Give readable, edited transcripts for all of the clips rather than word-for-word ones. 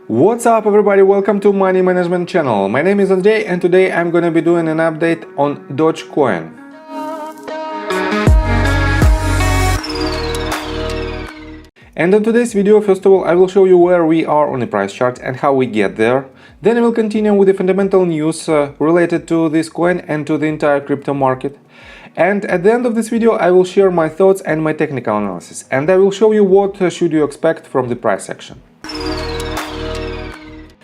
What's up everybody, welcome to Money Management channel. My name is Andrei and today I'm gonna be doing an update on DOGECOIN. And in today's video, first of all, I will show you where we are on the price chart and how we get there. Then I will continue with the fundamental news related to this coin and to the entire crypto market. And at the end of this video, I will share my thoughts and my technical analysis. And I will show you what should you expect from the price action.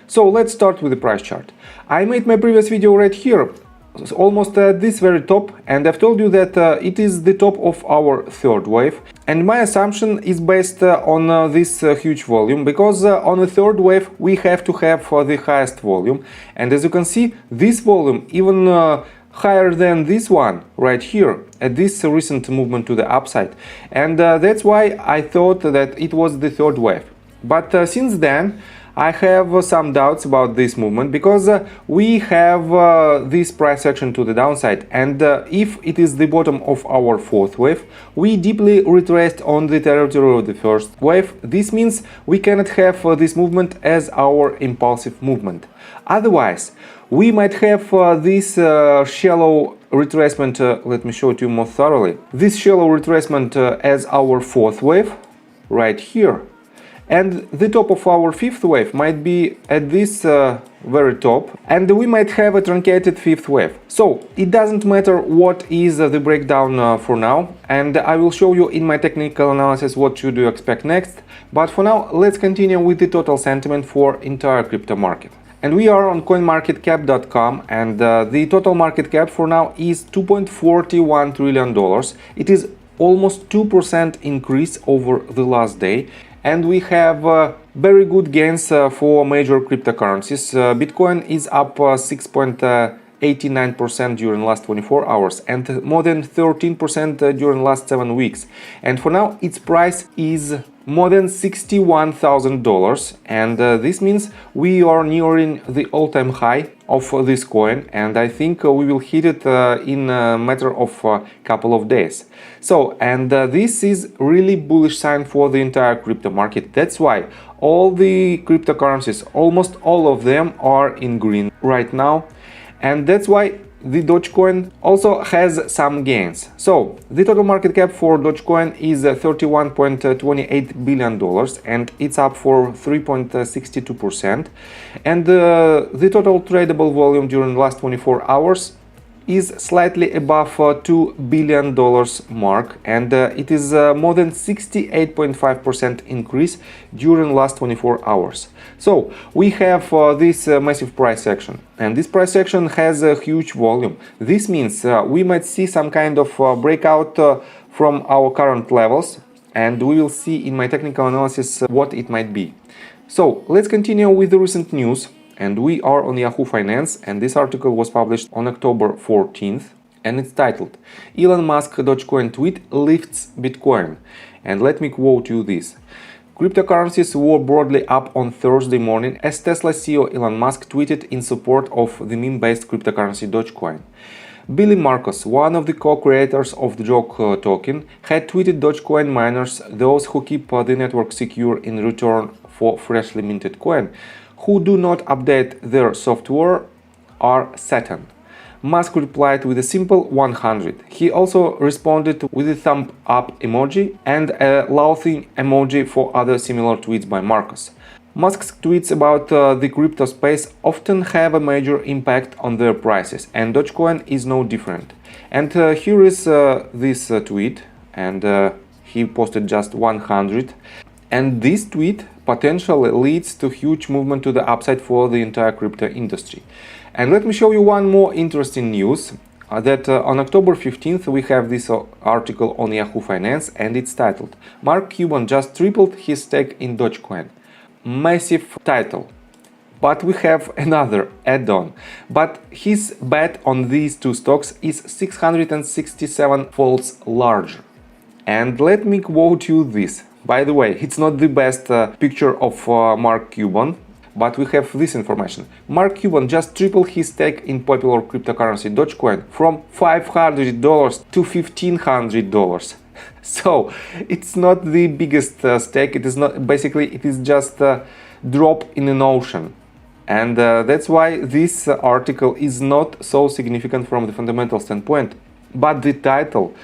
So let's start with the price chart. I made my previous video right here, almost at this very top, and I've told you that it is the top of our third wave. And my assumption is based on this huge volume, because on the third wave we have to have the highest volume. And as you can see, this volume even higher than this one right here at this recent movement to the upside. And that's why I thought that it was the third wave. But since then, I have some doubts about this movement, because we have this price action to the downside, and if it is the bottom of our fourth wave, we deeply retraced on the territory of the first wave. This means we cannot have this movement as our impulsive movement. Otherwise, we might have this shallow retracement, let me show it to you more thoroughly, this shallow retracement as our fourth wave right here. And the top of our fifth wave might be at this very top, and we might have a truncated fifth wave. So it doesn't matter what is the breakdown for now, and I will show you in my technical analysis what should you expect next. But for now, let's continue with the total sentiment for entire crypto market. And we are on coinmarketcap.com, and the total market cap for now is $2.41 trillion. It is almost 2% increase over the last day. And we have very good gains for major cryptocurrencies. Bitcoin is up 6.89% during last 24 hours and more than 13% during last 7 weeks. And for now, its price is more than $61,000, and this means we are nearing the all-time high of this coin, and I think we will hit it in a matter of a couple of days. So, and this is really bullish sign for the entire crypto market. That's why all the cryptocurrencies, almost all of them, are in green right now, and that's why the DOGECOIN also has some gains. So the total market cap for DOGECOIN is $31.28 billion, and it's up for 3.62%. And the total tradable volume during the last 24 hours is slightly above $2 billion mark, and it is more than 68.5% increase during last 24 hours. So we have this massive price action, and this price action has a huge volume. This means we might see some kind of breakout from our current levels, and we will see in my technical analysis what it might be. So let's continue with the recent news. And we are on Yahoo Finance, and this article was published on October 14th, and it's titled "Elon Musk DOGECOIN tweet lifts Bitcoin." And let me quote you this: "Cryptocurrencies were broadly up on Thursday morning as Tesla CEO Elon Musk tweeted in support of the meme-based cryptocurrency DOGECOIN. Billy Marcos, one of the co-creators of the DOGE token, had tweeted DOGECOIN miners, those who keep the network secure in return for freshly minted coin, who do not update their software are Satan." Musk replied with a simple 100. He also responded with a thumb up emoji and a laughing emoji for other similar tweets by Marcos. Musk's tweets about the crypto space often have a major impact on their prices, and DOGECOIN is no different. And here is this tweet, and he posted just 100. And this tweet potentially leads to huge movement to the upside for the entire crypto industry. And let me show you one more interesting news, that on October 15th we have this article on Yahoo Finance, and it's titled "Mark Cuban just tripled his stake in DOGECOIN." Massive title. But we have another add-on. But his bet on these two stocks is 667 folds larger. And let me quote you this. By the way, it's not the best picture of Mark Cuban, but we have this information. Mark Cuban just tripled his stake in popular cryptocurrency DOGECOIN from $500 to $1,500. So it's not the biggest stake. It is not, basically it is just drop in an ocean. And that's why this article is not so significant from the fundamental standpoint. But the title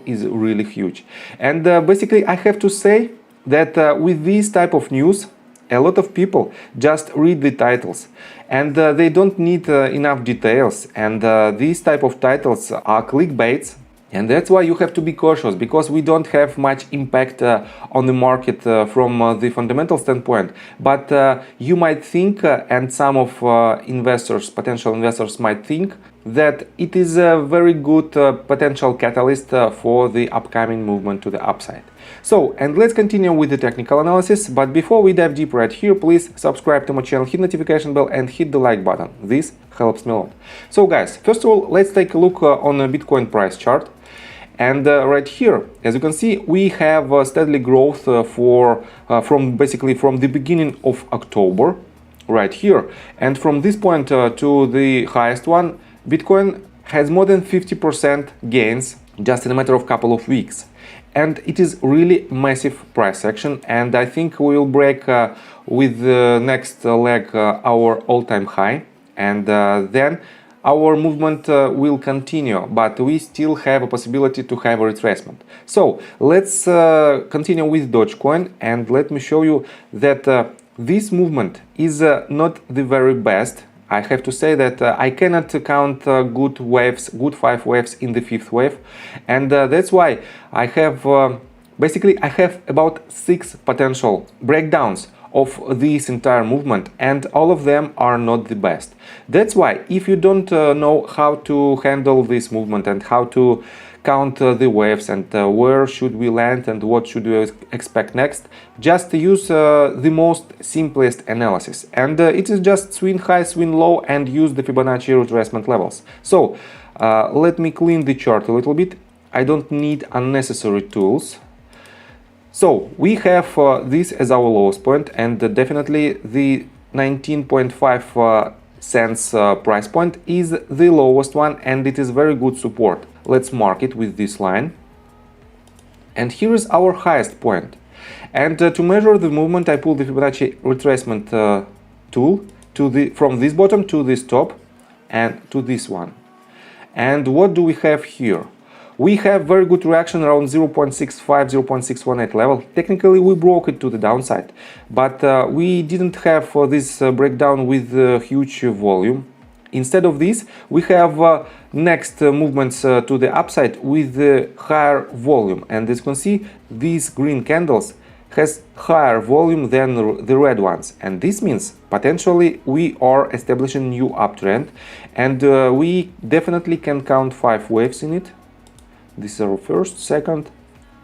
is really huge. And basically I have to say that with this type of news, a lot of people just read the titles and they don't need enough details, and these type of titles are clickbaits. And that's why you have to be cautious, because we don't have much impact on the market from the fundamental standpoint. But you might think, and some of investors, potential investors might think, that it is a very good potential catalyst for the upcoming movement to the upside. So, and let's continue with the technical analysis. But before we dive deep right here, please subscribe to my channel, hit notification bell and hit the like button. This helps me a lot. So guys, first of all, let's take a look on a Bitcoin price chart. And right here, as you can see, we have steadily growth from basically from the beginning of October, right here. And from this point to the highest one, Bitcoin has more than 50% gains just in a matter of couple of weeks. And it is really massive price action. And I think we will break with the next leg our all-time high. And then our movement will continue, but we still have a possibility to have a retracement. So let's continue with DOGECOIN, and let me show you that this movement is not the very best. I have to say that I cannot count good waves, good 5 waves in the 5th wave, and that's why I have basically I have about 6 potential breakdowns of this entire movement, and all of them are not the best. That's why if you don't know how to handle this movement and how to count the waves and where should we land and what should we expect next, just use the most simplest analysis, and it is just swing high, swing low, and use the Fibonacci retracement levels. So let me clean the chart a little bit. I don't need unnecessary tools. So we have this as our lowest point, and definitely the 19.5 cents price point is the lowest one, and it is very good support. Let's mark it with this line. And here is our highest point. And to measure the movement, I pull the Fibonacci retracement tool from this bottom to this top and to this one. And what do we have here? We have very good reaction around 0.65, 0.618 level. Technically, we broke it to the downside, but we didn't have this breakdown with huge volume. Instead of this, we have next movements to the upside with higher volume. And as you can see, these green candles has higher volume than the red ones. And this means potentially we are establishing new uptrend, and we definitely can count 5 waves in it. This is our first, second,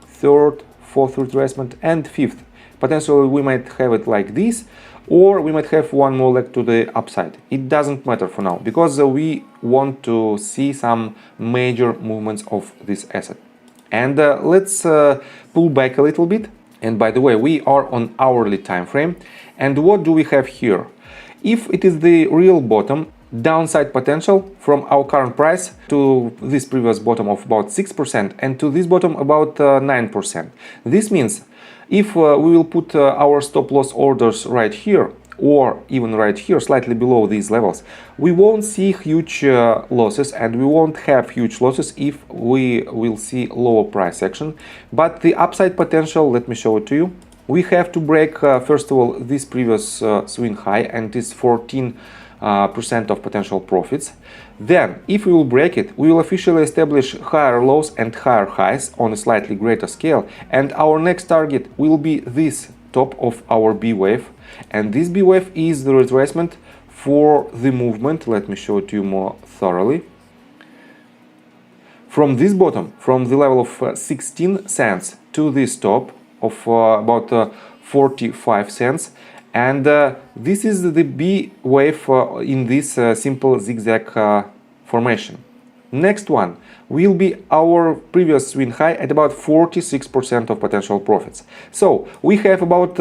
third, fourth retracement, and 5th. Potentially we might have it like this, or we might have one more leg to the upside. It doesn't matter for now, because we want to see some major movements of this asset. And let's pull back a little bit. And by the way, we are on hourly time frame. And what do we have here? If it is the real bottom, downside potential from our current price to this previous bottom of about 6% and to this bottom about 9%. This means if we will put our stop loss orders right here, or even right here, slightly below these levels, we won't see huge losses, and we won't have huge losses if we will see lower price action. But the upside potential, let me show it to you. We have to break first of all this previous swing high, and this 14% of potential profits. Then, if we will break it, we will officially establish higher lows and higher highs on a slightly greater scale, and our next target will be this top of our B wave, and this B wave is the retracement for the movement. Let me show it to you more thoroughly. From this bottom, from the level of 16 cents to this top of about 45 cents, and this is the B wave in this simple zigzag formation. Next one will be our previous swing high at about 46% of potential profits. So we have about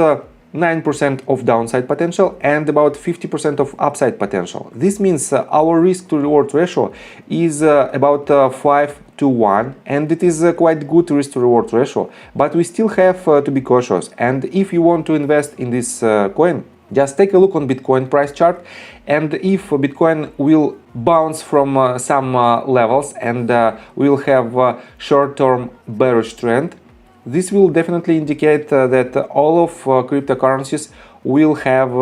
9% of downside potential and about 50% of upside potential. This means our risk to reward ratio is about 5 to 1, and it is quite good risk to reward ratio, but we still have to be cautious. And if you want to invest in this coin, just take a look on Bitcoin price chart, and if Bitcoin will bounce from some levels and will have a short-term bearish trend, this will definitely indicate that all of cryptocurrencies will have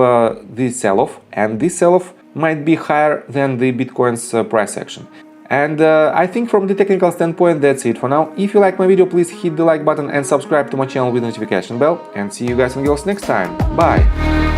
this sell-off, and this sell-off might be higher than the Bitcoin's price action. And I think from the technical standpoint, that's it for now. If you like my video, please hit the like button and subscribe to my channel with notification bell, and see you guys and girls next time. Bye!